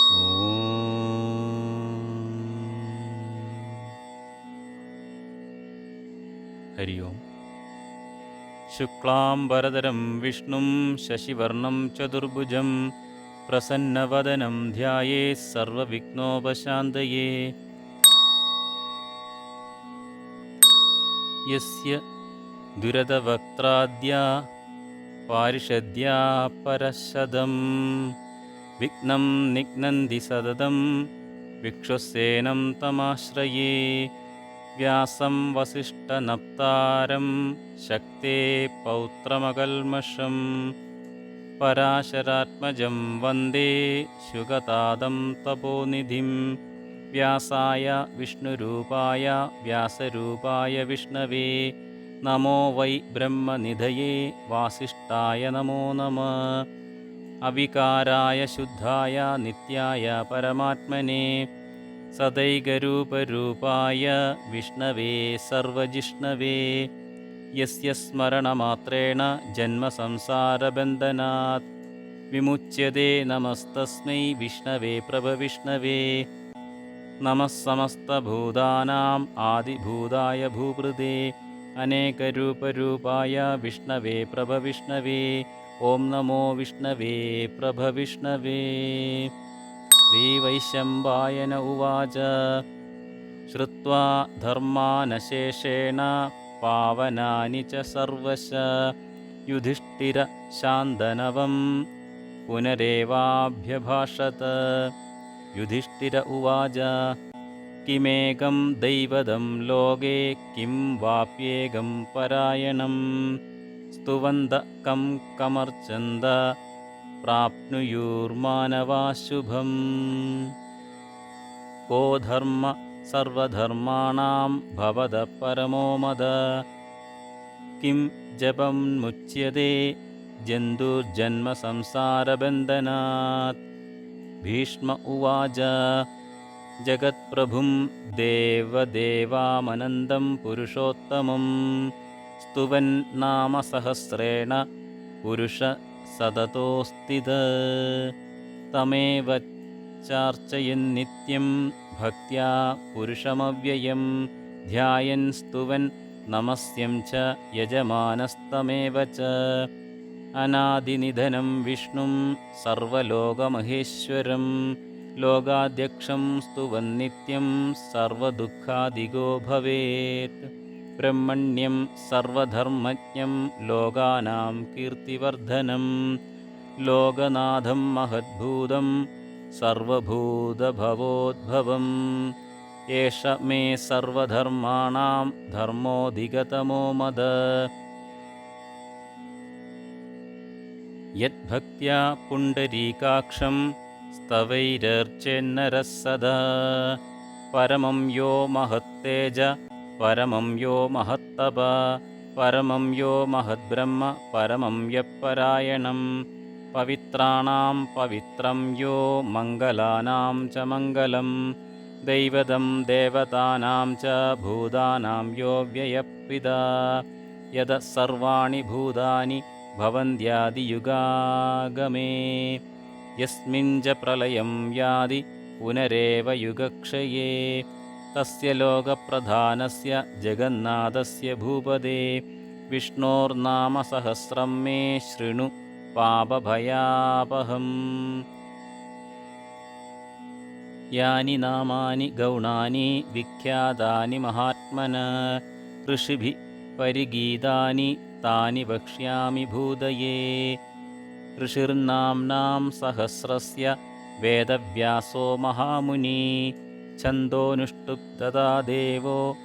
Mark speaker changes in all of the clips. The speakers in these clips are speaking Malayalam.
Speaker 1: ഹരി ഓം. ശുക്ലാംബരധരം വിഷ്ണും ശശിവർണം ചതുർഭുജം പ്രസന്നവദനം ധ്യായേത് സർവവിഘ്നോപശാന്തയേ. യസ്യ ദുരതവക്ത്രാദ്യാ പാരിഷദ്യാ പരശദം വിഘ്നം നിഘ്നന്തി സതതം വിക്ഷുസേനം തമാശ്രയേ. വ്യാസം വസിഷ്ഠനപ്താരം ശക്തേ പൗത്രമകൽമഷം പരാശരാത്മജം വന്ദേ ശുഗതാദം തപോനിധിം. വ്യാസായ വിഷ്ണുരൂപായ വ്യാസരൂപായ വിഷ്ണവേ നമോ വൈ ബ്രഹ്മനിധയേ വാസിഷ്ഠായ നമോ നമഃ. അവികാരായ ശുദ്ധായ നിത്യായ പരമാത്മനെ സദൈകരൂപരൂപായ വിഷ്ണവേ സർവജിഷ്ണവേ. യസ്യ സ്മരണമാത്രേണ ജന്മസംസാരബന്ധനാത് വിമുച്യതേ. നമസ്തസ്മൈ വിഷ്ണവേ പ്രഭവിഷ്ണവേ. നമഃ സമസ്തഭൂതാനാം ആദിഭൂതായ ഭൂഭൃതേ അനേകരൂപരൂപായ വിഷ്ണവേ പ്രഭവിഷ്ണവേ. ഓം നമോ വിഷ്ണവേ പ്രഭവിഷ്ണവേ. ശ്രീവൈശമ്പായന ഉവാച ശ്രുത്വാ ധർമാനശേഷേണ പാവനാനി ച സർവശ യുധിഷ്ഠിര ശാന്തനവം പുനരേവാഭ്യഭാഷത. യുധിഷ്ഠിര ഉവാച കിമേകം ദൈവതം ലോകേ കിം വാപ്യേകം പരായണം സ്തുവന്ത കം കമർച്ചന്ത പ്രാപ്നുയുർമാനവാ ശുഭം. കോ ധർമ്മ സർവധർമാണാം ഭവത പരമോ മദ കിം ജപം മുച്യതേ ജന്തുർജന്മ സംസാരബന്ധനാത്. ഭീഷ്മ ഉവാച ജഗത്പ്രഭും ദേവദേവാമനന്തം പുരുഷോത്തമം സ്തുവൻ നാമസഹസ്രേണ പുരുഷ സതതോസ്ഥിത. തമേവ ചാർച്ചയൻ നിത്യം ഭക്ത്യാ പുരുഷമവ്യയം ധ്യായൻ സ്തുവൻ നമസ്യം ച യജമാനസ്തമേവ ച. അനാദിനിധനം വിഷ്ണും സർവലോകമഹേശ്വരം ലോകാധ്യക്ഷം സ്തുവൻ നിത്യം സർവദുഃഖാദിഗോ ഭവേത്. ബ്രഹ്മണ്യം സർവധർമ്മജ്ഞം ലോകാനാം കീർത്തിവർദ്ധനം ലോകനാഥം മഹദ്ഭൂതം സർവഭൂതഭവോദ്ഭവം. ഏഷ മേ സർവധർമാണാം ധർമ്മോധിഗതമോ മദ. യദ്ഭക്ത്യാ പുണ്ഡരീകാക്ഷം സ്തവൈരർച്ചേന്നരഃ സദാ പരമം യോ മഹത്തേജ പരമം യോ മഹത്തപ പരമം യോ മഹദ്ബ്രഹ്മ പരമം യഃപരായണം. പവിത്രാണാം പവിത്രം യോ മംഗലാനാം ച മംഗളം ദൈവതം ദേവതാനാം ച ഭൂതാനാം യോ വ്യയഃപിതാ. യദ സർവാണി ഭൂതാനി ഭവന്ത്യാദിയുഗാഗമേ യസ്മിൻ ച പ്രളയം യാതി പുനരേവ യുഗക്ഷയേ. തസ്യ ലോകപ്രധാനസ്യ ജഗന്നാഥസ്യ ഭൂപതേ വിഷ്ണോർനാമസഹസ്രം മേ ശൃണു പാപഭയാപഹം. യാനി നാമാനി ഗൗണാനി വിഖ്യാതാനി മഹാത്മനഃ ഋഷിഭിഃ പരിഗീതാനി താനി വക്ഷ്യാമി ഭൂതയേ. ഋഷിർനാംനാം സഹസ്രസ്യ വേദവ്യാസോ മഹാമുനി ഛന്ദോനുഷ്ടുപ് തഥാ ദേവോ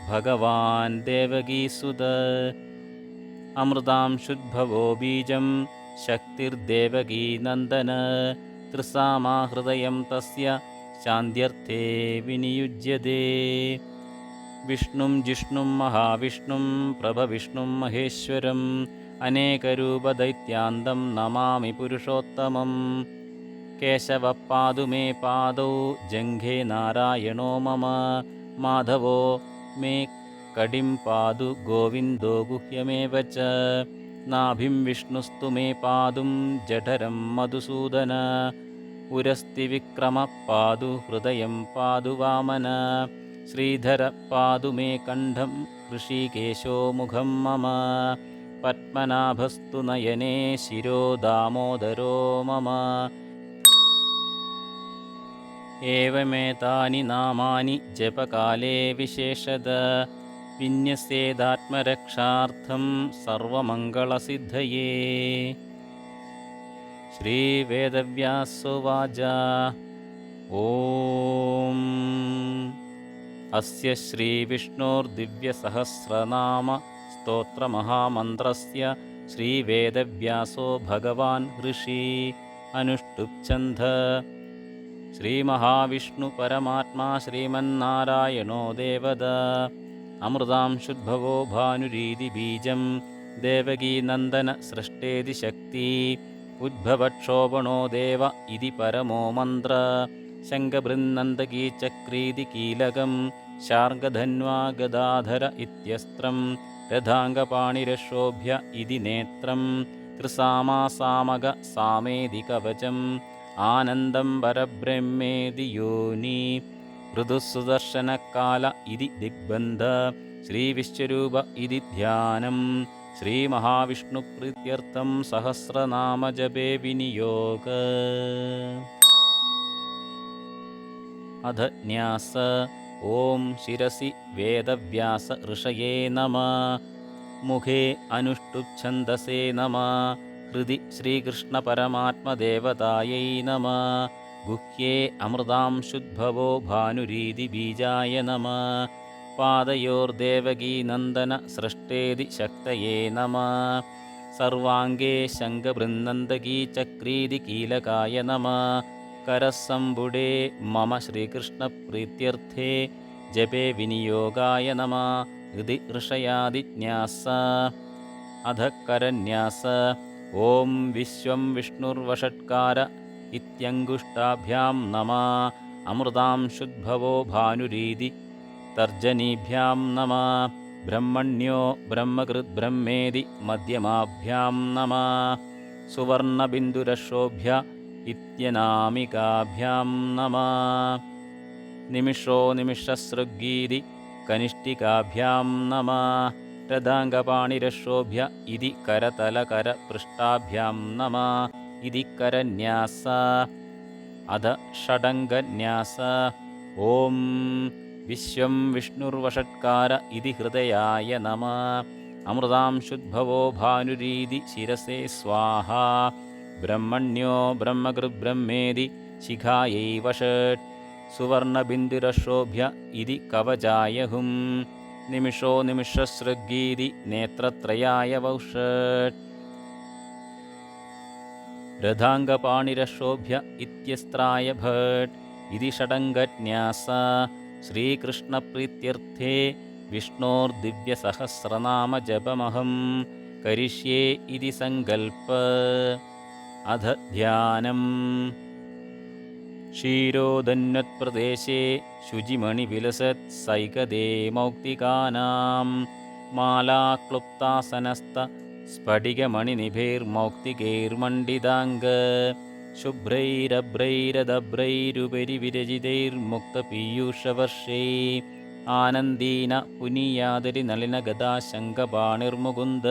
Speaker 1: ഭഗവാൻ ദേവകീസുത. അമൃതാംശുദ്ഭവോ ബീജം ശക്തിർദേവകീ നന്ദന ത്രിസാമാ ഹൃദയം തസ്യ ശാന്ത്യർത്ഥേ വിനിയുജ്യതേ. വിഷ്ണും ജിഷ്ണും മഹാവിഷ്ണും പ്രഭവിഷ്ണും മഹേശ്വരം അനേകരൂപദൈത്യാന്തം നമാമി പുരുഷോത്തമം. കേശവ പാദു മേ പാദൗ ജംഘേ നാരായണോ മമ മാധവോ മേ കടിം പാദു ഗോവിന്ദോ ഗുഹ്യമേവ ച. നാഭിം വിഷ്ണുസ്തു മേ പാദും ജഠരം മധുസൂദന ഉരസ്തി വിക്രമ പാതു ഹൃദയം പാതു വാമന ശ്രീധര പാതു മേ കണ്ഠം ഋഷികേശോ മുഖം മമ പത്മനാഭസ്തു നയനേ ശിരോ ദാമോദരോ മമ. ഏവമേതാനി നാമാനി ജപകാലേ വിശേഷത വിന്യസ്യേതാത്മരക്ഷാർത്ഥം സർവമംഗളസിദ്ധയേ. ശ്രീവേദവ്യാസോവാച. ഓം അസ്യ ശ്രീവിഷ്ണോർദിവ്യസഹസ്രനാമ സ്തോത്രമഹാമന്ത്രസ്യ ശ്രീവേദവ്യാസോ ഭഗവാൻ ഋഷി അനുഷ്ടുപ്ഛന്ദ. ശ്രീമഹാവിഷ്ണു പരമാത്മാ ശ്രീമന്നാരായണോ ദേവത അമൃതാംശുദ്ഭവോ ഭാനുരീതി ബീജം ദേവകീനന്ദന സൃഷ്ടേതി ശക്തി ഉദ്ഭവക്ഷോഭണോ ദേവ ഇതി പരമോ മന്ത്ര ശംഖബൃന്നന്ദകീ ചക്രീതി കീലകം ശാർഗധന്വാ ഗദാധര ഇത്യസ്ത്രം രഥാംഗപാണിരശോഭ്യ ഇതി നേത്രം ത്രിസാമാസാമക സാമേതി കവചം ആനന്ദം പരബ്രഹ്മേതി യോനി ഋതുസുദർശനകാല ഇതി ദിഗ്ബന്ധ ശ്രീവിശ്വരൂപ ഇതി ധ്യാനം. ശ്രീമഹാവിഷ്ണുപ്രീത്യർത്ഥം സഹസ്രനാമജപേ വിനിയോഗ. അധ ന്യാസ. ഓം ശിരസി വേദവ്യാസ ഋഷയേ നമഃ. മുഖേ അനുഷ്ടുപ്ഛന്ദസേ നമഃ. ഹൃദി ശ്രീകൃഷ്ണപരമാത്മദേവതായൈ നമഃ. ഗുഹ്യേ അമൃതാംശുദ്ഭവോ ഭാനുരീതി ബീജായ നമഃ. പാദയോർദേവകീനന്ദന സൃഷ്ടേതി ശക്തയേ നമഃ. സർവാംഗേ ശംഖബൃന്നന്ദകീ ചക്രീതി കീലകായ നമഃ. കരസംബുഡേ മമ ശ്രീകൃഷ്ണപ്രീത്യർത്ഥേ ജപേ വിനിയോഗായ നമഃ. ഹൃദി ഋഷയാദിന്യാസ. അധ കരന്യാസ. ഓം വിശ്വം വിഷ്ണുർവഷട്കാര ഇത്യംഗുഷ്ടാഭ്യാം നമഃ. അമൃതാംശുദ്ഭവോ ഭാനുരീതി തർജനീഭ്യാം നമഃ. ബ്രഹ്മണ്യോ ബ്രഹ്മകൃത് ബ്രഹ്മേതി മധ്യമാഭ്യാം നമഃ. സുവർണബിന്ദുരശോഭ്യ ഇത്യനാമികാഭ്യാം നമഃ. നിമിഷോ നിമിഷസൃഗീതി കനിഷ്ഠികാഭ്യാം നമഃ. രഥാംഗപാണിരശോഭ്യ ഇതി കരതലകരപൃഷ്ഠാഭ്യാം നമഃ. ഇതി കരന്യാസ. അധ ഷഡംഗന്യാസ. ഓം വിശ്വം വിഷ്ണുർവഷട്കാര ഇതി ഹൃദയായ നമഃ. അമൃതാംശുദ്ഭവോ ഭാനുരീതി ശിരസേ സ്വാഹ. ബ്രഹ്മണ്യോ ബ്രഹ്മകൃത് ബ്രഹ്മേതി ശിഖായൈ വഷട്. സുവർണബിന്ദുരശോഭ്യ ഇതി കവചായ ഹും. നിമിഷോ നിമിഷസൃഗീതി നേത്രത്രയായ വൗഷട്. രഥാംഗപാണിരശോഭ്യ ഇത്യസ്ത്രായ ഭട്. ഇതി ഷഡംഗന്യാസ. ശ്രീകൃഷ്ണപ്രീത്യർത്ഥേ വിഷ്ണോർദിവ്യസഹസ്രനാമജപമഹം കരിഷ്യേ ഇതി സങ്കൽപ്പ. അധ ധ്യാനം. ക്ഷീരോദന്വത്പ്രദേശേ ശുചിമണിവിലസത് സൈകതേ മൗക്തികാനാം. മാലാക്ലുപ്താസനസ്ത സ്ഫടികമണിനിഭൈർമൗക്തികൈർമണ്ഡിതാംഗ. ശുഭ്രൈരഭ്രൈരദഭ്രൈരുപരി വിരജിതൈർമുക്തപീയൂഷവർഷൈ. ആനന്ദീന പുനീയാദരി നളിനഗദാശങ്കപാണിർമുകുന്ദ.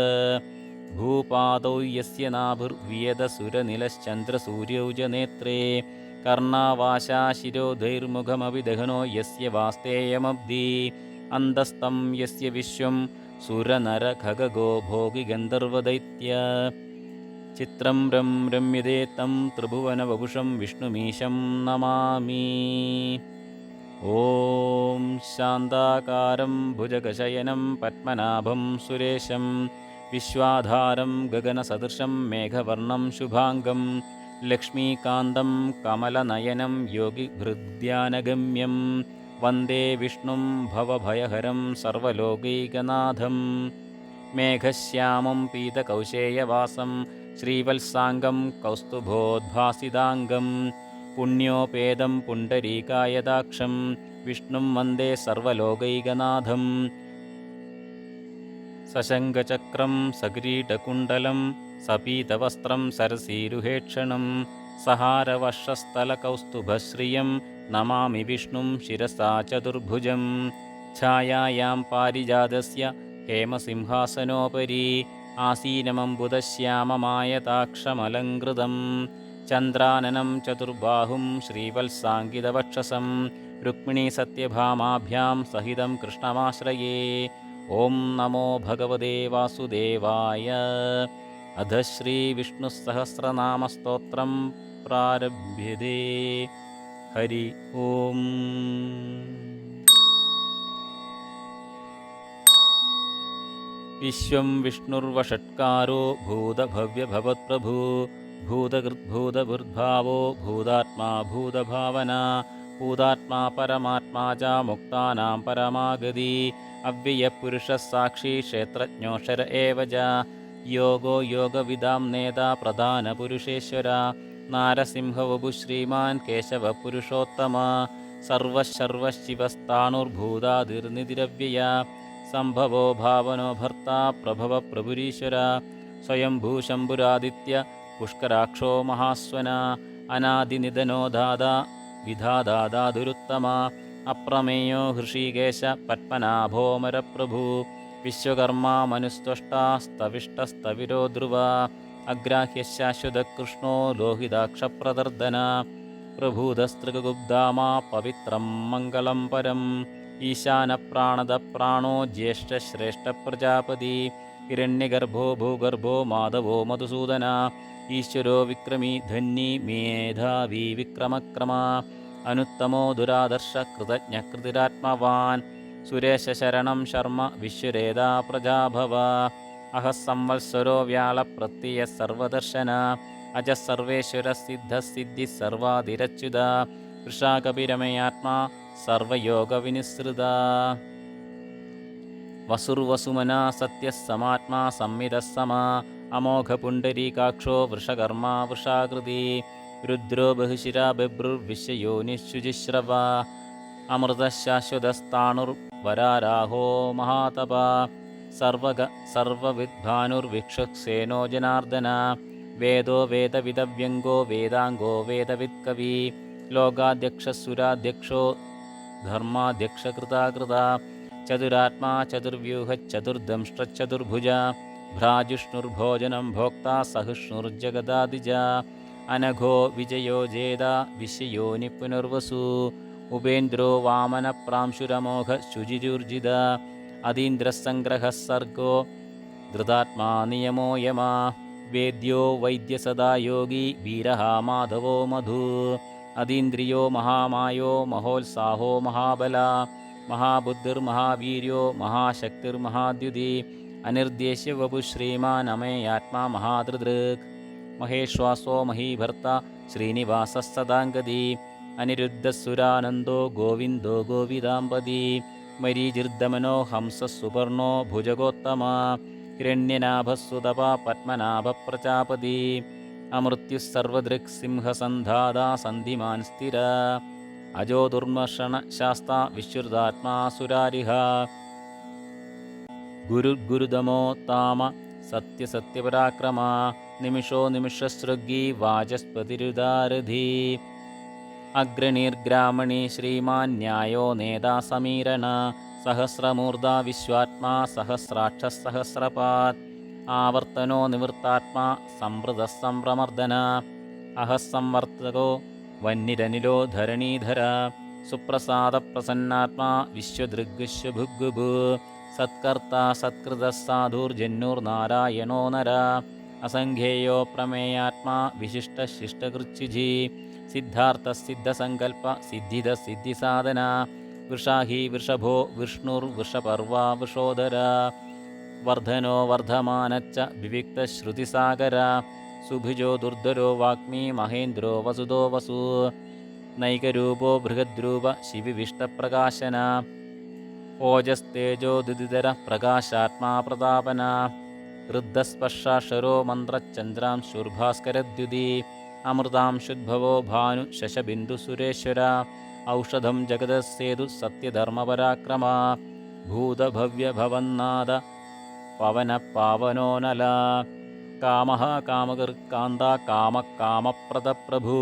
Speaker 1: ഭൂപാദൗ യസ്യ നാഭിർവിയദസുരനിലശ്ചന്ദ്രസൂര്യൗ ച നേത്രേ. കർണാവാശാശിരോധൈർമുഖമപി ദഹനോ യസ്യ വാസ്തേയമബ്ധി. അന്തസ്തം യസ്യ വിശ്വം സുരനരഖഗോ ഭോഗി ഗന്ധർവദൈത്യ. ചിത്രം രമ്യതേ തം ത്രിഭുവനവപുഷം വിഷ്ണുമീശം നമാമി. ഓം ശാന്താകാരം ഭുജഗശയനം പത്മനാഭം സുരേശം. വിശ്വാധാരം ഗഗനസദൃശം മേഘവർണം ശുഭാംഗം. ലക്ഷ്മീകാന്തം കമലനയനം യോഗിഹൃദ്ധ്യാനഗമ്യം. വന്ദേ വിഷ്ണും ഭവഭയഹരം സർവലോകൈകനാഥം. മേഘശ്യാമം പീതകൗശേയവാസം ശ്രീവത്സാംഗം കൗസ്തുഭോദ്ഭാസിതാംഗം. പുണ്യോപേതം പുണ്ടരീകായതാക്ഷം വിഷ്ണും വന്ദേ സർവലോകൈകനാഥം. സശങ്കചക്രം സകിരീടകുണ്ടലം സപീതവസ്ത്രം സരസീരുഹേക്ഷണം. സഹാരവർഷസ്ഥലകൗസ്തുഭശ്രിയം നമാമി വിഷ്ണും ശിരസാ ചതുർഭുജം. ഛായായാം പാരിജാതസ്യ ഹേമസിംഹാസനോപരി ആസീനമംബുദശ്യാമമായതാക്ഷമലങ്കൃതം ചന്ദ്രാനനം ചതുർബാഹും ശ്രീവത്സാങ്കിതവക്ഷസം രുക്മിണീ സത്യഭാമാഭ്യാം സഹിതം കൃഷ്ണമാശ്രയേ. ഓം നമോ ഭഗവതേ വാസുദേവായ. അധ ശ്രീവിഷ്ണുസഹസ്രനാമസ്തോത്രം പ്രാരഭ്യതേ. ഹരി ഓം. വിശ്വം വിഷ്ണുർവഷട്കാരോ ഭൂതഭവ്യഭവത്പ്രഭു ഭൂതകൃദ്ഭൂതഭുർഭാവോ ഭൂതാത്മാ ഭൂതഭാവന ഭൂതാത്മാ പരമാത്മാ ച മുക്താനാം പരമാഗതി അവ്യയപുരുഷസാക്ഷി ക്ഷേത്രജ്ഞോക്ഷര ഏവ ച യോഗോ യോഗവിദാം നേതാ പ്രധാനപുരുഷേശ്വര നാരസിംഹവപു ശ്രീമാൻ കേശവപുരുഷോത്തമ സർവശർവശിവസ്ഥാണുർഭൂതാതിർനിധിരവ്യയ സംഭവോ ഭാവനോ ഭർത്ത പ്രഭവ പ്രഭുരീശ്വര സ്വയംഭൂ ശംഭുരാദിത്യ പുഷ്കരാക്ഷോ മഹാസ്വന അനാദിനിധനോ ദാതാ വിധാതാദാതുരുത്തമ അപ്രമേയോ ഹൃഷീകേശ പത്മനാഭോമരപ്രഭു വിശ്വകർമാ മനുസ്ത്വഷ്ടാ സ്തവിഷ്ടസ്തവിരോ ധ്രുവ അഗ്രാഹ്യ ശാശ്വതകൃഷ്ണോ ലോഹിതാക്ഷപ്രദർദന പ്രഭൂതസ്തൃഗുബ്ധാമാ പവിത്രം മംഗളം പരം ഈശാനപ്രാണദ പ്രാണോ ജ്യേഷ്ഠശ്രേഷ്ഠപ്രജാപതി ഹിരണ്യഗർഭോ ഭൂഗർഭോ മാധവോ മധുസൂദന ഈശ്വരോ വിക്രമീ ധന്യീ മേധാവി വിക്രമക്രമ അനുത്തമോ ദുരാദർശ കൃതജ്ഞകൃതിരാത്മവാൻ സുരേശശരണം ശർമ്മ വിശ്വരേതാ പ്രജാഭവ അഹസംവത്സരോ വ്യാളപ്രത്യയ സർവദർശന അജ സർവേശ്വര സിദ്ധസിദ്ധി സർവാതിരച്യുത വൃഷാകപിരമയാത്മാ സർവയോഗവിനിസൃത വസുർവസുമനാ സത്യസമാത്മാ സംവിതസ്സമ അമോഘപുണ്ഡരീകാക്ഷോ വൃഷകർമാ വൃഷാകൃതി രുദ്രോ ബഹുശിരാ ബഭ്രുർവിശ്വയോനിശുചിശ്രവ അമൃതശാശ്വതസ്ഥാണുർവരാരാഹോ മഹാതപ സർവവിദ്ഭാനുർവിക്ഷുക്സേനോ ജനാർദ്ദന വേദോ വേദവിദവ്യംഗോ വേദാംഗോ വേദവിത്കവി ലോകാധ്യക്ഷസുരാധ്യക്ഷോ ധർമാധ്യക്ഷകൃതാകൃത ചതുരാത്മാ ചതുർവ്യൂഹച്ചതുർദംഷ്ട്രചതുർഭുജ ഭ്രാജുഷ്ണുർഭോജനം ഭോക്താ സഹിഷ്ണുർജഗദാദിജ അനഘോ വിജയോ ജേത വിശ്വയോനി പുനർവസു ഉപേന്ദ്രോ വാമനപ്രാംശുരമോഘ ശുചിരുർജിത അതീന്ദ്രസംഗ്രഹ സർഗോ ധൃതാത്മാ നിയമോ യമ വേദ്യോ വൈദ്യസദാ യോഗി വീരഃ മാധവോ മധു അതീന്ദ്രിയോ മഹാമായോ മഹോത്സാഹോ മഹാബല മഹാബുദ്ധിർമഹാവീര്യോ മഹാശക്തിർമഹാദ്യുതി അനിർദ്ദേശ്യ വപു ശ്രീമാനമേയാത്മാ മഹാദൃദൃക് മഹേശ്വാസോ മഹീഭർത്ത ശ്രീനിവാസഃ സദാംഗതി അനിരുദ്ധസുരാനന്ദോ ഗോവിന്ദോ ഗോവിദാംപതി മരീചിർദമനോ ഹംസസുപർണോ ഭുജഗോത്തമ ഹിരണ്യനാഭസുതപ പത്മനാഭപ്രജാപതി അമൃത്യുസർവദൃക് സിംഹസന്ധാതാ സന്ധിമാൻ സ്ഥിര അജോ ദുർമർഷണ ശാസ്ത വിശ്രുതാത്മാ സുരാരിഹ ഗുരുർഗുരുതമോ താമ സത്യസത്യപരാക്രമ നിമിഷോ നിമിഷസൃഗീ വാചസ്പതിരുദാരധി അഗ്രണീർഗ്രാമണി ശ്രീമാൻ ന്യായോ നേതാ സമീരണ സഹസ്രമൂർധാ വിശ്വാത്മാ സഹസ്രാക്ഷസഹസ്രപാത് ആവർത്തനോ നിവൃത്താത്മാ സംവൃതസംഭ്രമർദ്ദന അഹസംവർത്തകോ വന്നിരനിലോ ധരണീധര സുപ്രസാദപ്രസന്നാത്മാ വിശ്വദൃഗ്വിശ്വഭുഗ്ഗുഭു സത്കർത്താ സത്കൃതസാധുർജന്യുർനാരായണോ നര അസംഖ്യേയോ പ്രമേയാത്മാ വിശിഷ്ടശിഷ്ടകൃച്യുജി സിദ്ധാർത്ഥസിദ്ധസങ്കൽപ്പ സിദ്ധിദസിദ്ധിസാധന വൃഷാഹി വൃഷഭോ വിഷ്ണുർവൃഷപർവാ വൃഷോദര വർധനോ വർധമാനച്ച വിവിക്തശ്രുതിസാഗര സുഭുജോ ദുർധരോ വാഗ്മീ മഹേന്ദ്രോ വസുദോ വസു നൈകരൂപോ ബൃഹദ്രൂപ ശിവിവിഷ്ടപ്രകാശന ഓജസ്തേജോ ദുദിതര പ്രകാശാത്മാ പ്രതാപന ഋദ്ധസ്പർശാക്ഷരോ മന്ത്രചന്ദ്രാംശുർഭാസ്കരദ്യുതി അമൃതാംശുദ്ഭവോ ഭാനു ശശബിന്ദു സുരേശ്വര ഔഷധം ജഗതസേതു സത്യധർമ്മപരാക്രമ ഭൂതഭവ്യഭവന്നാദ പവന പാവനോനല കാമഃ കാമകൃക്കാന്ത കാമകാമപ്രദപ്രഭു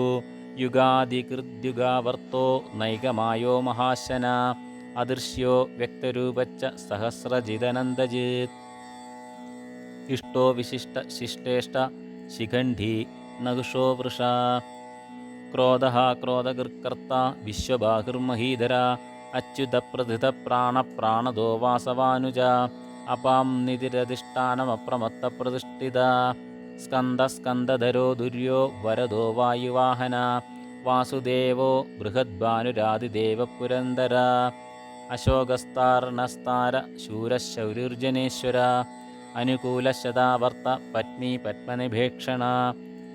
Speaker 1: യുഗാദികൃദ്യുഗാവർത്തോ നൈകമായോ മഹാശന അദൃശ്യോ വ്യക്തരൂപച്ച സഹസ്രജിതനന്ദജിത് ഇഷ്ടോ വിശിഷ്ട ശിഷ്ടേഷ്ട ശിഖണ്ഡി നകുഷോ വൃഷ ക്രോധഃ ക്രോധകൃക്കർത്ത വിശ്വബാഹുർമഹീധര അച്യുതപ്രഥിത പ്രാണദോ വാസവാനുജ അപാം നിതിരധിഷ്ഠാനമപ്രമത്തപ്രതിഷ്ഠിത സ്കന്ദസ്കന്ദധരോ ദുര്യോ വരദോ വായുവാഹന വാസുദേവോ ബൃഹദ്ഭാനുരാതിദേവപുരന്ദര അശോകസ്താർണസ്താര ശൂരശൗര്യുർജനേശ്വര അനുകൂലശതാവർത്ത പത്നി പത്മനിഭേക്ഷണ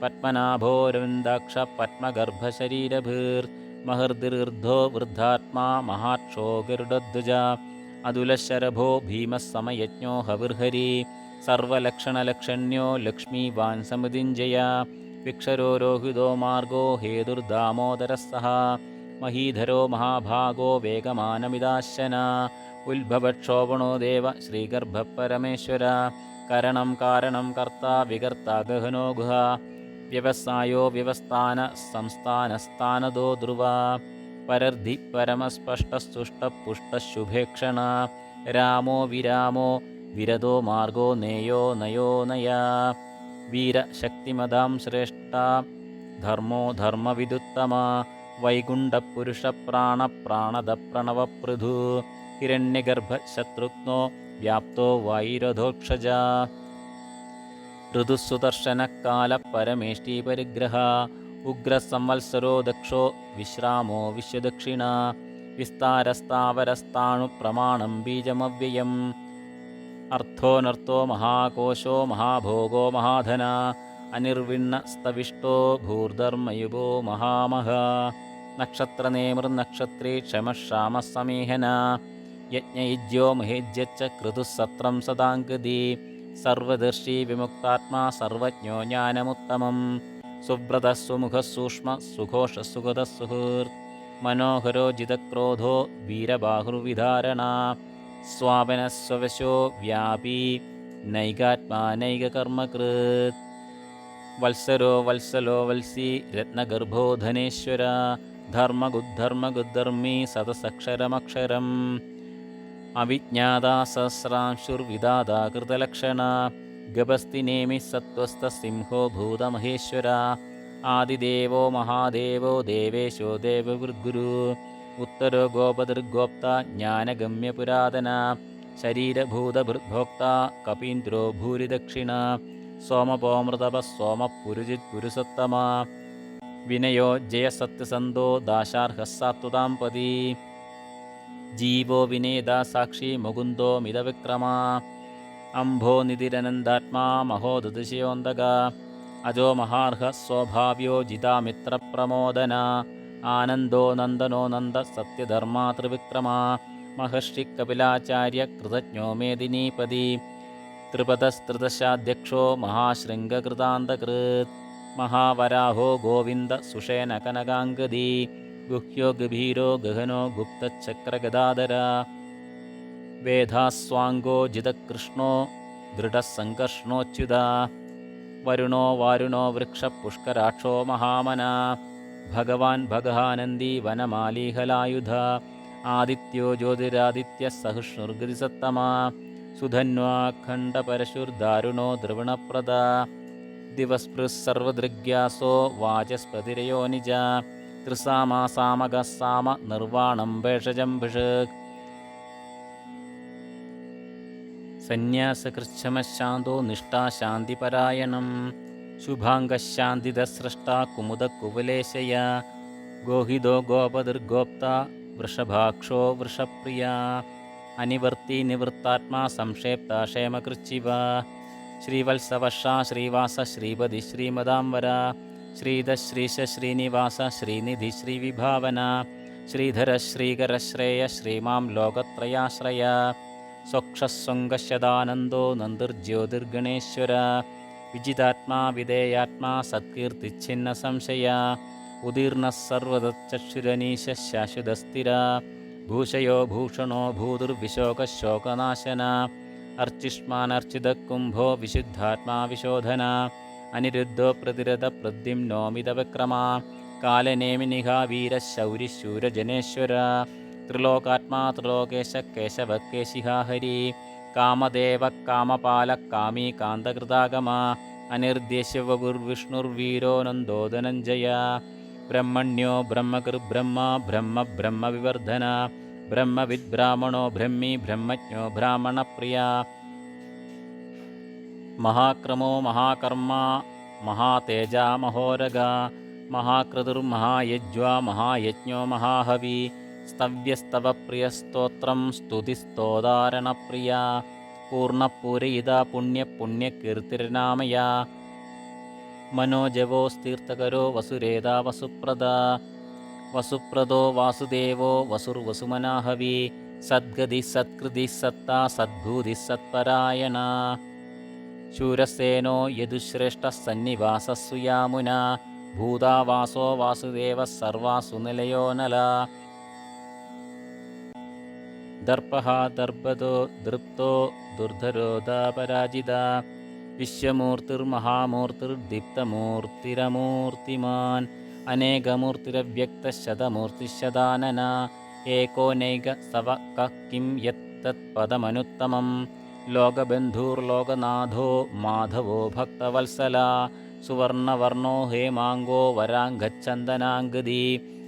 Speaker 1: പത്മനാഭോരവിന്ദാക്ഷ പത്മഗർഭശരീരഭീർ മഹർദിർദ്ധോ വൃദ്ധാത്മാ മഹാക്ഷോ ഗരുഡധ്വജ അതുലശരഭോ ഭീമസമയജ്ഞോ ഹവിർഹരി സർവലക്ഷണലക്ഷണ്യോ ലക്ഷ്മീവാൻ സമുദിഞ്ജയ വിക്ഷരോ രോഹിതോ മാർഗോ ഹേതുർദാമോദരസ്സഹ മഹീധരോ മഹാഭാഗോ വേഗമാനമിദാശന ഉത്ഭവക്ഷോഭണോ ദേവ ശ്രീഗർഭപരമേശ്വര കരണം കാരണം കർത്ത വികർത്ത ഗഹനോ ഗുഹ വ്യവസായോ വ്യവസ്ഥാന സംസ്ഥാനസ്ഥാനദോ ധ്രുവ പരർധി പരമസ്പഷ്ടസ്തുഷ്ടപുഷ്ടശുഭേക്ഷണ രാമോ വിരാമോ വിരതോ മാർഗോ നേയോ നയോ നയ വീരശക്തിമതാം ശ്രേഷ്ഠ ധർമ്മോ ധർമ്മവിദുത്തമ വൈകുണ്ഠപുരുഷപ്രാണപ്രാണദപ്രണവപൃഥു ഹിരണ്യഗർഭശത്രുഘ്നോ വ്യാപ്തോ വൈരഥോക്ഷജ ഋതുസുദർശനകാല പരമേഷ്ടീപരിഗ്രഹ ഉഗ്രസംവത്സരോ ദക്ഷോ വിശ്രാമോ വിശ്വദക്ഷിണ വിസ്താരസ്ഥാവരസ്ഥാണു പ്രമാണം ബീജമവ്യയം അർത്ഥോനർത്ഥോ മഹാകോശോ മഹാഭോഗോ മഹാധന അനിർവിണ്ണസ്തവിഷ്ടോ ഭൂർധർമ്മയുഗോ മഹാമഹ നക്ഷത്രനേമൃനക്ഷത്രേ ക്ഷമക്ഷാമസമീഹന യജ്ഞയുജ്യോ മഹേജ്യച്ച ക്രതുസത്രം സദാംഗതി സർവദർശി വിമുക്താത്മാ സർവജ്ഞോ ജ്ഞാനമുത്തമം സുബ്രതസ്സുമുഖസൂക്ഷ്മ സുഘോഷസുഗതസുഹൃത് മനോഹരോ ജിതക്രോധോ വീരബാഹുർവിധാരണ സ്വാപനസ്വവശോ വ്യാപീ നൈകാത്മാനൈകകർമ്മകൃത് വത്സരോ വത്സലോ വത്സി രത്നഗർഭോ ധനേശ്വര ധർമ്മഗുദ്ധർമ്മഗുദ്ധർമ്മി സതസക്ഷരമക്ഷരം അവിജ്ഞാതാ സഹസ്രാംശുർവിദാതാ കൃതലക്ഷണ ഗപസ്തിനേമി സത്വസ്ഥ സിംഹോ ഭൂതമഹേശ്വര ആദിദേവോ മഹാദേവോ ദേവേശോ ദേവവൃദ്ഗുരു ഉത്തരോ ഗോപതിർഗോപ്ത ജ്ഞാനഗമ്യപുരാതന ശരീരഭൂതഭൃദ്ഭോക്ത കപീന്ദ്രോ ഭൂരിദക്ഷിണ സോമപോമൃതപ സോമപുരുജിത് പുരുസത്തമ വിനയോ ജയസത്യസന്ധോ ദാശാർഹസാത്വതാം പതി ജീവോ വിനേദാ സാക്ഷി മുകുന്ദോ മിതവിക്രമ അംഭോ നിധിരനന്ദാത്മാ മഹോദതിശയോന്തക അജോ മഹാർഹ സ്വഭാവ്യോ ജിതാമിത്രപ്രമോദന ആനന്ദോ നന്ദനോ നന്ദ സത്യധർമാ ത്രിവിക്രമ മഹർഷി കപിലാചാര്യ കൃതജ്ഞോ മേദിനീപതി ത്രിപദസ്ത്രിദശാധ്യക്ഷോ മഹാശൃംഗകൃതാന്തകൃത് മഹാവരാഹോ ഗോവിന്ദ സുഷേന കനകാംഗദി ഗുഹ്യോ ഗഭീരോ ഗഹനോ ഗുപ്തചക്രഗദാധര വേദാസ്വാംഗോ ജിതകൃഷ്ണോ ദൃഢസംകർഷ്ണോച്യുത വരുണോ വാരുണോ വൃക്ഷപുഷ്കരാക്ഷോ മഹാമന ഭഗവാൻ ഭഗഹാനന്ദി വനമാലീഹലായുധ ആദിത്യോ ജ്യോതിരാദിത്യ സഹിഷ്ണുർഗതിസത്തമ സുധന്വാഖണ്ഡപരശുർദാരുണോ ദ്രവണപ്രദ ദിവസ്പൃസർവദൃഗ്യാസോ വാചസ്പതിരയോ നിജ ത്രിസാമാസാമകസാമ നിർവാണം ഭേഷജം ഭിഷക് സന്യാസകൃച്ഛമശാന്തോ നിഷ്ഠാശാന്തിപരായണം ശുഭാംഗശാന്തിദസ്രഷ്ടാ കുമുദകുവലേശയ ഗോഹിതോ ഗോപതിർഗോപ്ത വൃഷഭാക്ഷോ വൃഷപ്രിയ അനിവർത്തി നിവൃത്താത്മാ സംക്ഷേപ്ത ക്ഷേമകൃച്ചിവ ശ്രീവത്സവഷാ ശ്രീവാസ ശ്രീപതി ശ്രീമദാംബര ശ്രീധ ശ്രീശ ശ്രീനിവാസ ശ്രീനിധി ശ്രീവിഭാവന ശ്രീധര ശ്രീകര ശ്രേയ ശ്രീമാം ലോകത്രയാശ്രയ സ്വക്ഷസ്വംഗശദാനന്ദോ നന്ദിർജ്യോതിർഗണേശ്വര വിജിതാത്മാ വിധേയാത്മാ സത്കീർത്തിച്ഛിന്ന സംശയ ഉദീർണ സർവതച്ചക്ഷുരനീശ ശാശ്വതസ്ഥിര ഭൂഷയോ ഭൂഷണോ ഭൂതുർവിശോകശോകനാശന അർച്ചിഷ്മാനർച്ചിതകുംഭോ വിശുദ്ധാത്മാ വിശോധന അനിരുദ്ധോ പ്രതിരഥ പ്രദ്യുമ്നോമിതവിക്രമ കാലനേമിനിഹ വീരശൗരിശൂരജനേശ്വര ത്രിലോകാത്മാ ത്രിലോകേശ കേശവ കേശിഹ ഹരി കാമദേവ കാമപാല കാമീ കാന്തകൃതാഗമ അനിർദ്ദേശ്യവപുർവിഷ്ണുർവീരോ നന്ദോ ധനഞ്ജയ ബ്രഹ്മണ്യോ ബ്രഹ്മകൃബ്രഹ്മ ബ്രഹ്മ ബ്രഹ്മവിവർധന ബ്രഹ്മവിദ് ബ്രാഹ്മണോ ബ്രഹ്മി ബ്രഹ്മജ്ഞോ ബ്രാഹ്മണപ്രിയ മഹാക്രമോ മഹാകർമ്മ മഹാതേജ മഹോരഗ മഹാക്രതുർമഹായജ്വാ മഹായജ്ഞോ മഹാഹവി സ്തവ്യസ്തവപ്രിയ സ്തോത്രം സ്തുതിസ്തോതാരണപ്രിയ പൂർണ്ണപൂരയിത പുണ്യപുണ്യകീർത്തിർനാമയ മനോജവോസ്തീർത്ഥകരോ വസുരേത വസുപ്രദ വസുപ്രദോ വാസുദേവോ വസുർവസുമനാഹവി സദ്ഗതി സത്കൃതി സത്താ സദ്ഭൂതി സത്പരായണ ശൂരസേനോ യദുശ്രേഷ്ഠ സന്നിവാസസ്സുയാമുന ഭൂതാവാസോ വാസുദേവ സർവാസു നിലയോ നല ദർപ്പഃ ദർഭദോ ദൃപ്തോ ദുർധരോധാപരാജിത വിശ്വമൂർത്തിർമഹാമൂർത്തിർദീപ്തമൂർത്തിരമൂർത്തിമാൻ അനേകമൂർത്തിരവ്യക്തശതമൂർത്തിശതാനന ഏകോ നൈക സവ കഃ കിം യത്തത് പദമനുത്തമം ലോകബന്ധുർലോകനാഥോ മാധവോ ഭക്തവത്സല സുവർണവർണോ ഹേമാംഗോ വരാംഗച്ഛന്ദനാംഗതി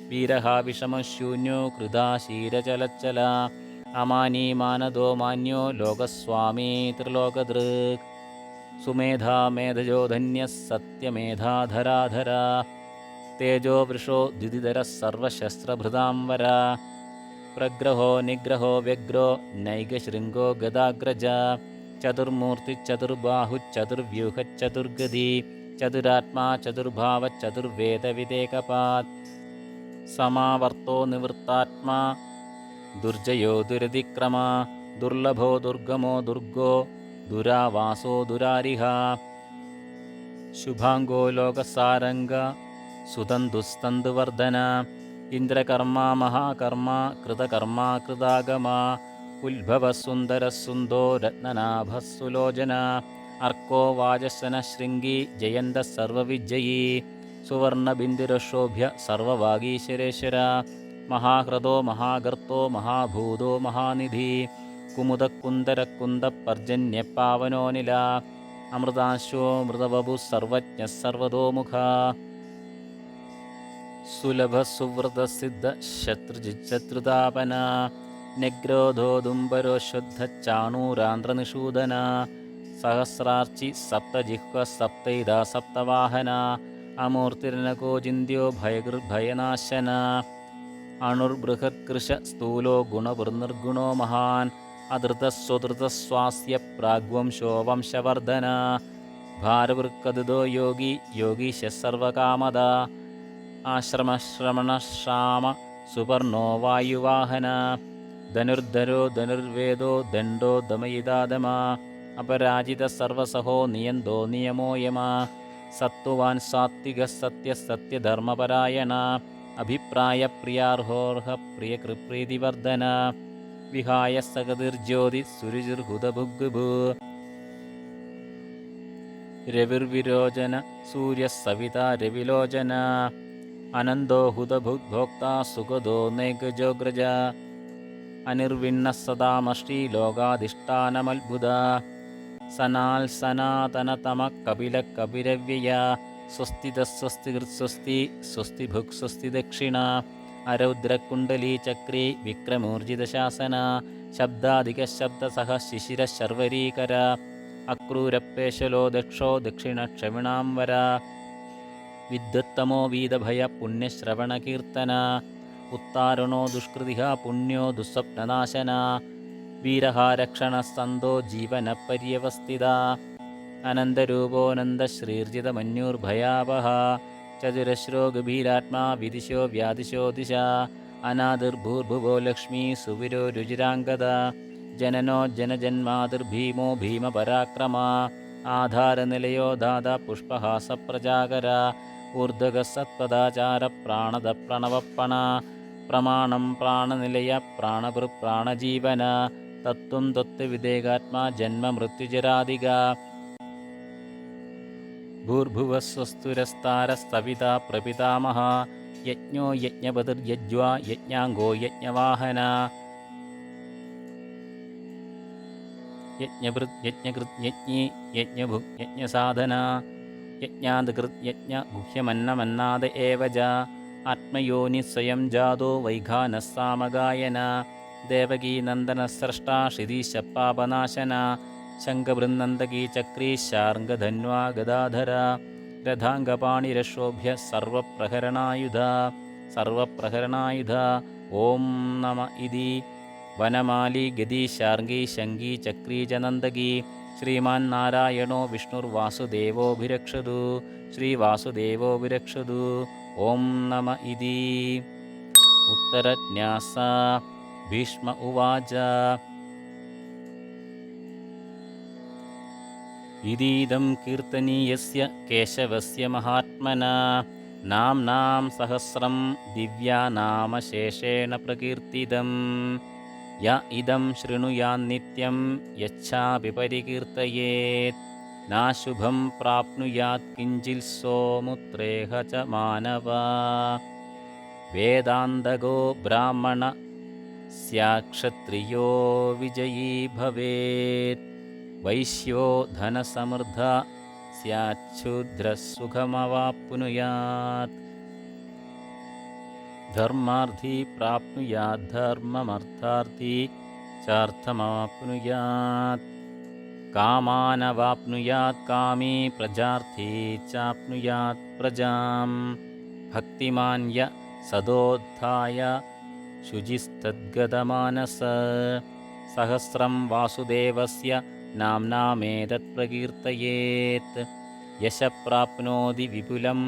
Speaker 1: വീരഃ വിഷമശൂന്യോ കൃതാശീരചലച്ചല അമാനീ മാനദോ മാന്യോ ലോകസ്വാമീ ത്രിലോകദൃക് സുമേധാ മേധജോ ധന്യഃ സത്യമേധാധരാധര തേജോ വൃഷോ ദ്യുതിധരഃ സർവശസ്ത്രഭൃതാംവര പ്രഗ്രഹോ നിഗ്രഹോ വ്യഗ്രോ നൈകശൃംഗോ ഗദാഗ്രജ ചതുർമൂർത്തിചതുർബാഹുചതുർവ്യൂഹചതുർഗതി ചതുരാത്മാ ചതുർഭാവ ചതുർവേദവിദേകപാത് സമാവർത്തോ നിവൃത്താത്മാ ദുർജയോ ദുരതിക്രമ ദുർലഭോ ദുർഗമോ ദുർഗോ ദുരാവാസോ ദുരാരിഹ ശുഭാംഗോ ലോകസാരംഗ സുതന്തുസ്തന്തുവർദ്ധന ഇന്ദ്രകർമ്മ മഹാകർമ്മ കൃതകർമ്മ കൃതാഗമ ഉത്ഭവസുന്ദരസുന്ദോ രത്നനാഭസുലോചന അർക്കോ വാജസന ശൃംഗി ജയന്ത സർവവിജയീ സുവർണബിന്ദുരശോഭ്യ സർവവാഗീശ്വരേശ്വര മഹാഹൃദോ മഹാഗർത്തോ മഹാഭൂതോ മഹാനിധി കുമുദക്കുന്ദരക്കുന്ദപർജന്യപാവനോനില അമൃതാംശോ മൃതവപു സർവജ്ഞ സർവതോമുഖ സുലഭസുവൃതസിദ്ധ ശത്രുജിച്ഛത്രുതാപന നിഗ്രോധോദുംബരോ ശുദ്ധ ചാണൂരാന്ധ്രനിഷൂദന സഹസ്രാർച്ചി സപ്തജിഹ്വ സപ്തൈത സപ്തവാഹന അമൂർത്തിരനകോ ചിന്ത്യോ ഭയകൃഭയനാശന അണുർബൃഹത്കൃശ സ്ഥൂലോ ഗുണവൃനിർഗുണോ മഹാൻ അധൃതസ്വധൃതസ്വാസ്യ പ്രാഗ്വംശോ വംശവർദ്ധന ഭാരവൃക്കദിതോ യോഗി യോഗീശ സർവകാമദ ആശ്രമശ്രമണശ്രാമ സുപർണോ വായുവാഹന ധനുർധരോ ധനുർവേദോ ദണ്ഡോ ദമയിതാദമ അപരാജിത സർവസഹോ നിയന്തോ നിയമോ യമ സത്വവാൻ സാത്വിക സത്യ സത്യധർമ്മപരായണ അഭിപ്രായ പ്രിയാർഹോർഹ പ്രിയകൃപ്രീതിവർദ്ധന വിഹായ സഗതിർജ്യോതി സുരുചിർഹുതഭുഗ്ഭു രവിർവിരോചന സൂര്യസവിത രവിലോചന അനന്തോ ഹുതഭുഗ്ഭോക്താ സുഗതോ നൈകജോഗ്രജ അനിർവിണ്ണ സദാമഷ്ടി ലോകാധിഷ്ഠാനമത്ഭുത സനാൽ സനാതനതമ കപില കപിരവ്യയ സ്വസ്തിത സ്വസ്തികൃത്സ്വസ്തി സ്വസ്തി ഭുക് സ്വസ്തി ദക്ഷിണ അരൗദ്രകുണ്ടലീ ചക്രീ വിക്രമൂർജിതശാസന ശബ്ദാധിക ശബ്ദസഹ ശിശിര ശർവരീകര അക്രൂരപ്പേശലോ ദക്ഷോ ദക്ഷിണ ക്ഷമിണാംവര വിദ്വത്തമോ വീതഭയ പുണ്യശ്രവണകീർത്തന ഉത്താരണോ ദുഷ്കൃതിഹ പുണ്യോ ദുസ്വപ്നനാശന വീരഹ രക്ഷണ സന്തോ ജീവന പര്യവസ്ഥിത അനന്തരൂപോനന്ദശ്രീർജിതമന്യൂർഭയാവഹ ചതുരശ്രോ ഗഭീരാത്മാ വിദിശോ വ്യാദിശോ ദിശ അനാദിർഭൂർഭുവോ ലക്ഷ്മീ സുവിരോ രുചിരാംഗത ജനനോ ജനജന്മാതിർഭീമോ ഭീമപരാക്രമ ആധാരനിലയോ ദാത പുഷ്പഹാസപ്രജാകര ഊർധ്വഗസത്പദാചാര പ്രാണദ പ്രണവപ്പണ പ്രമാണം പ്രാണനിലയ പ്രാണഭൃ പ്രാണജീവന തത്വം തത്വവിദേകാത്മാ ജന്മമൃത്യുജരാദിക ഭൂർഭുവസ്വസ്തുരസ്താരസ്തവിതാ പ്രപിതാമഹ യജ്ഞോ യജ്ഞപതിർയജ്വാ യജ്ഞാംഗോ യജ്ഞവാഹന യജ്ഞഭൃത് യജ്ഞകൃത് യജ്ഞി യജ്ഞഭുക് യജ്ഞസാധന യജ്ഞാദ്കൃത് യജ്ഞ ഗുഹ്യമന്നമന്നാദ ഏവജ ആത്മയോനി സ്വയം ജാതോ വൈഖാനസ്സാമഗായന ദേവകീനന്ദനസ്രഷ്ടാ ശിരീശപ്പാപനാശന ശംഖബൃന്നന്തകീ ചക്രീ ശാർംഗധന്വാ ഗദാധര രഥാംഗപാണിരക്ഷോഭ്യ സർവപ്രഹരണായുധ ഓം നമ ഇതി വനമാലി ഗദി ശാർംഗീ ശംഖീ ചക്രീ ച നന്ദകീ ശ്രീമാൻ നാരായണോ വിഷ്ണുർവാസുദേവോഭിരക്ഷതു ശ്രീവാസുദേവോഭിരക്ഷതു ഓം നമ ഇതി ഉത്തരജ്ഞാസ ഭീഷ്മ ഉവാച ഇദീദം കീർത്തനീയസ്യ കേശവസ്യ മഹാത്മന നാംനാം സഹസ്രം ദിവ്യാനാമശേഷേണ പ്രകീർത്തിതം യ ഇദം ശൃണുയാന്നിത്യം യച്ഛാപി പരികീർത്തയേത് നാശുഭം പ്രാപ്നുയാത് കിഞ്ചിൽ സോമുത്രേഹ ച മാനവ വേദാന്തകോ ബ്രാഹ്മണ സ്യാക്ഷത്രിയോ വിജയീ ഭവേത് വൈശ്യോ ധനസമൃദ്ധ സ്യാച്ഛൂദ്രസുഖമവാപ്നുയാത് ധർമാർത്ഥി പ്രാപ്നുയാത് ധർമ്മമർത്ഥാർത്ഥി ചാർത്ഥമവാപ്നുയാത് കാമാനവാപ്നുയാത് കാമീ പ്രജാർത്ഥി ചാപ്നുയാത് പ്രജാം ഭക്തിമാൻ യ സദോത്ഥായ ശുചിസ്തദ്ഗതമാനസ സഹസ്രം വാസുദേവസ്യ നാംനാമേതത് പ്രകീർത്തയേത് യശ പ്രാപ്നോതി വിപുലം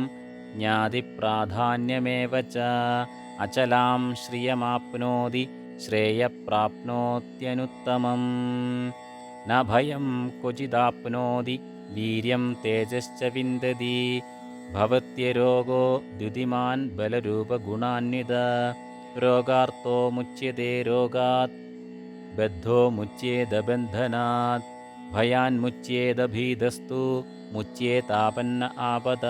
Speaker 1: ജ്ഞാതിപ്രാധാന്യമേവ ച അചലാം ശ്രിയമാപ്നോതി ശ്രേയപ്രാപ്നോത്യനുത്തമം ന ഭയം ക്വചിദാപ്നോതി വീര്യം തേജശ്ച വിന്ദതി ഭവത്യരോഗോ ദ്യുതിമാൻ ബലരൂപഗുണാന്വിത രോഗാർത്തോ മുച്യത്തെ രോഗാത് ബദ്ധോ മുച്യേത ബന്ധനാത് ഭയാന്മുച്യേത ഭീതസ്തു മുച്യേതാപന്ന ആപദ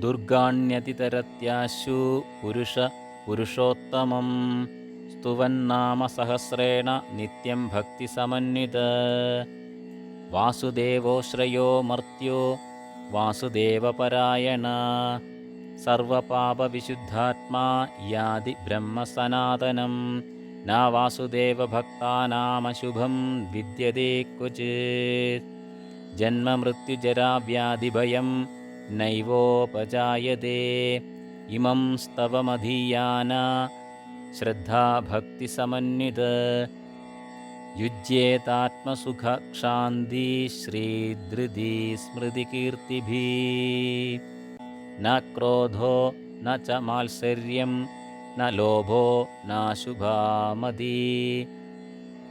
Speaker 1: ദുർഗാണ്യതിതരത്യാശു പുരുഷോത്തമം സ്തുവന്നാമ സഹസ്രേണ നിത്യം ഭക്തിസമന്വിത വാസുദേവോശ്രയോ മർത്യോ വാസുദേവപരായണ സർവപാപവിശുദ്ധാത്മാ യാതി ബ്രഹ്മസനാതനം ന വാസുദേവഭക്താനാമശുഭം വിദ്യതേ ക്വചിത് ജന്മമൃത്യുജരാവ്യാധിഭയം നൈവോപജായതേ ഇമം സ്തവമധീയാന ശ്രദ്ധാഭക്തിസമന്വിത യുജ്യേതാത്മസുഖക്ഷാന്തി ശ്രീധൃതി സ്മൃതികീർത്തിഭിः ന ക്രോധോ ന ച മാത്സര്യം ന ലോഭോ നാശുഭാമതി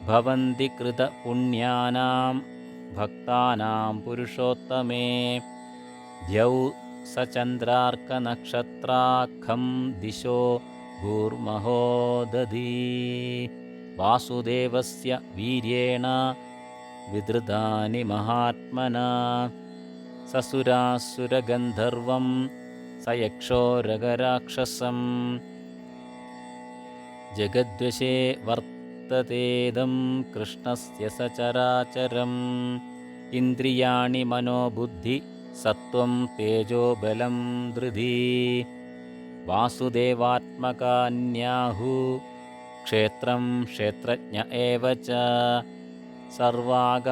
Speaker 1: ഭവന്തി കൃതപുണ്യാനാം ഭക്താനാം പുരുഷോത്തമേ ദ്യൗ സചന്ദ്രാർക്കനക്ഷത്രാഖം ദിശോ ഭൂർമഹോ ദധി വാസുദേവസ്യ വീര്യേണ വിധൃതാനി മഹാത്മനാ സസുരാസുരഗന്ധർവം സയക്ഷോരഗരാക്ഷസം ജഗദ്വശേ വർത്തതേദം കൃഷ്ണസ്യ സചരാചരം ഇന്ദ്രിയാണി മനോബുദ്ധി സത്വം തേജോബലം ധൃതി വാസുദേവാത്മകാന്യാഹു ക്ഷേത്രം ക്ഷേത്രജ്ഞ ഏവ ച സർവാഗമാനാമാചാര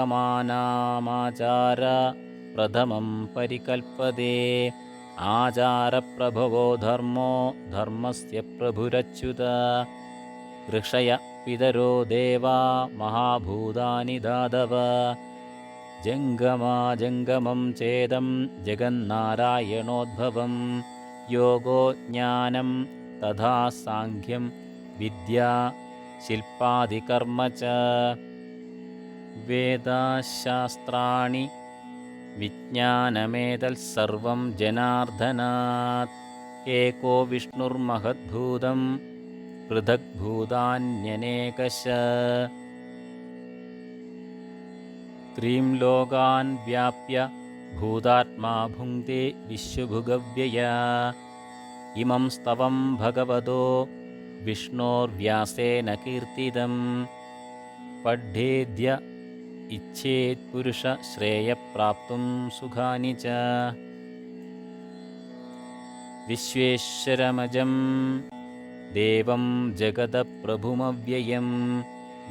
Speaker 1: പ്രഥമം പരികൽപ്പതേ ആചാരപ്രഭവോ ധർമ്മോ ധർമ്മസ്യ പ്രഭുരച്യുത ഋഷയ പിതരോ ദേവാ മഹാഭൂതാനി ധാതവ ജംഗമാജംഗമം ചേദം ജഗന്നാരായണോദ്ഭവം യോഗോ ജ്ഞാനം തഥാ സാഖ്യം വിദ്യാ ശില്പാദികർമ്മ ച വേദശാസ്ത്രാണി വിജ്ഞാനമേതത്സർവം ജനാർദ്ദനാത് ഏകോ വിഷ്ണുർമഹദ്ഭൂതം पृथग्भूतान्यनेकश त्रीं लोकान् व्याप्य भूतात्मा भुङ्क्ते विश्वभुगव्यया। इमं स्तवं भगवतो विष्णोर्व्यासेन कीर्तितं पठेद्य इच्छेत्पुरुष श्रेयप्राप्तुं सुखानि च। विश्वेश्वरमजं देवं जगदप्रभुमव्ययं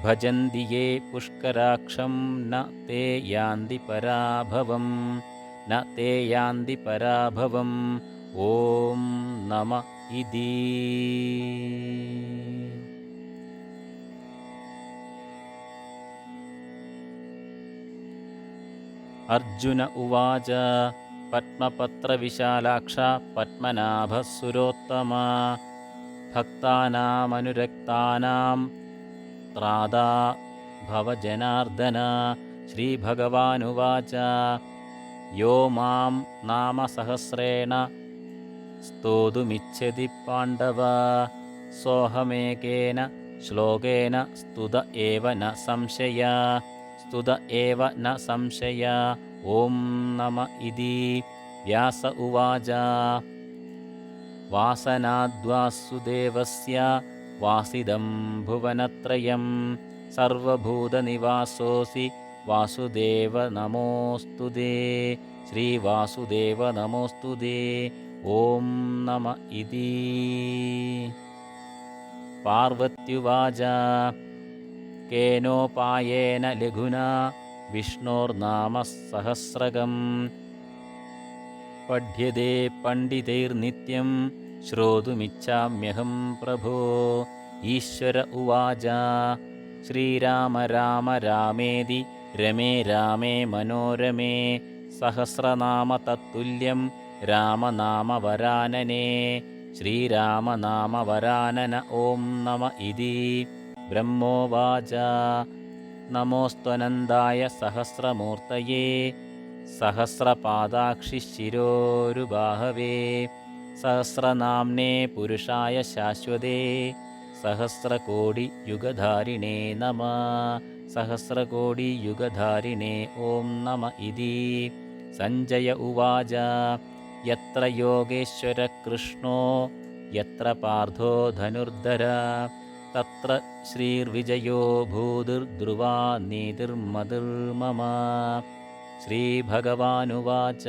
Speaker 1: भजन्ति ये पुष्कराक्षं न ते यान्ति पराभवं न ते यान्ति पराभवम्। ॐ नम इति। अर्जुन उवाच पद्मपत्रविशालाक्ष पद्मनाभः सुरोत्तमा भक्तानामनुरक्तानां त्रादा भवजनार्दन। श्रीभगवानुवाच यो मां नामसहस्रेण स्तोतुमिच्छति पाण्डव सोऽहमेकेन श्लोकेन स्तुत एव न संशय स्तुत एव न संशय। ॐ नम इति। व्यास उवाच वासनाद्वासुदेवस्य वासिदं भुवनत्रयं सर्वभूतनिवासोऽसि वासुदेव नमोऽस्तु ते। श्रीवासुदेव नमोऽस्तु ते। ॐ नम इति। पार्वत्युवाच केनोपायेन लघुना विष्णोर्नाम सहस्रकं पठ्यते पण्डितैर्नित्यं श्रोतुमिच्छाम्यहं प्रभो। ईश्वर उवाच श्रीराम राम रामेति रमे रामे मनोरमे सहस्रनाम तत्तुल्यं रामनामवरानने। श्रीरामनामवरानन ॐ नम इति। ब्रह्मोवाच नमोऽस्त्वनन्दाय सहस्रमूर्तये सहस्रपादाक्षिशिरोरुबाहवे सहस्रनाम्ने पुरुषाय शाश्वते सहस्रकोटियुगधारिणे नमः। सहस्रकोटियुगधारिणे ॐ नम इति। सञ्जय उवाच यत्र योगेश्वरः कृष्णो यत्र पार्थो धनुर्धर तत्र श्रीर्विजयो भूतिर्ध्रुवा नीतिर्मतिर्मम। श्रीभगवानुवाच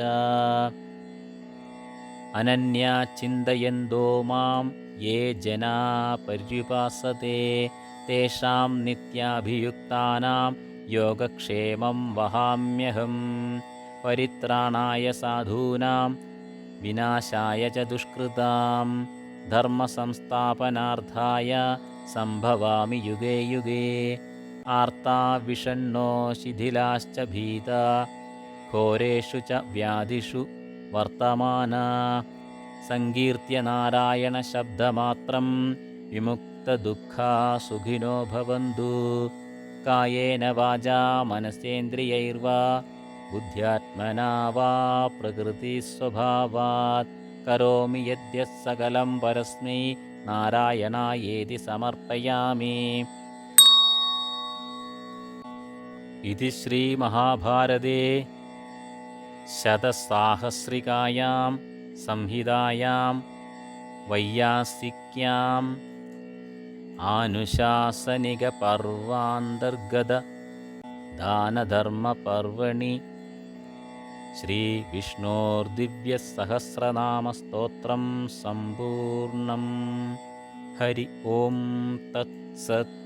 Speaker 1: अनन्या चिन्तयन्तो मां ये जना पर्युपासते तेषां नित्याभियुक्तानां योगक्षेमं वहाम्यहं। परित्राणाय साधूनां विनाशाय च दुष्कृतां धर्मसंस्थापनार्थाय सम्भवामि युगे युगे। आर्ता विषण्णो शिथिलाश्च भीता घोरेषु च व्याधिषु वर्तमाना सङ्कीर्त्य नारायणशब्दमात्रं विमुक्तदुःखा सुखिनो भवन्तु। कायेन वाचा मनसेन्द्रियैर्वा बुद्ध्यात्मना वा प्रकृतिस्वभावात् करोमि यद्यत् सकलं परस्मै नारायणायेति समर्पयामि। इति श्रीमहाभारते शतसाहस्रिकायां संहितायां वैयासिक्याम् आनुशासनिकपर्वान्तर्गत दानधर्मपर्वणि श्रीविष्णोर्दिव्यसहस्रनामस्तोत्रं सम्पूर्णम्। हरि ओं तत्सत्।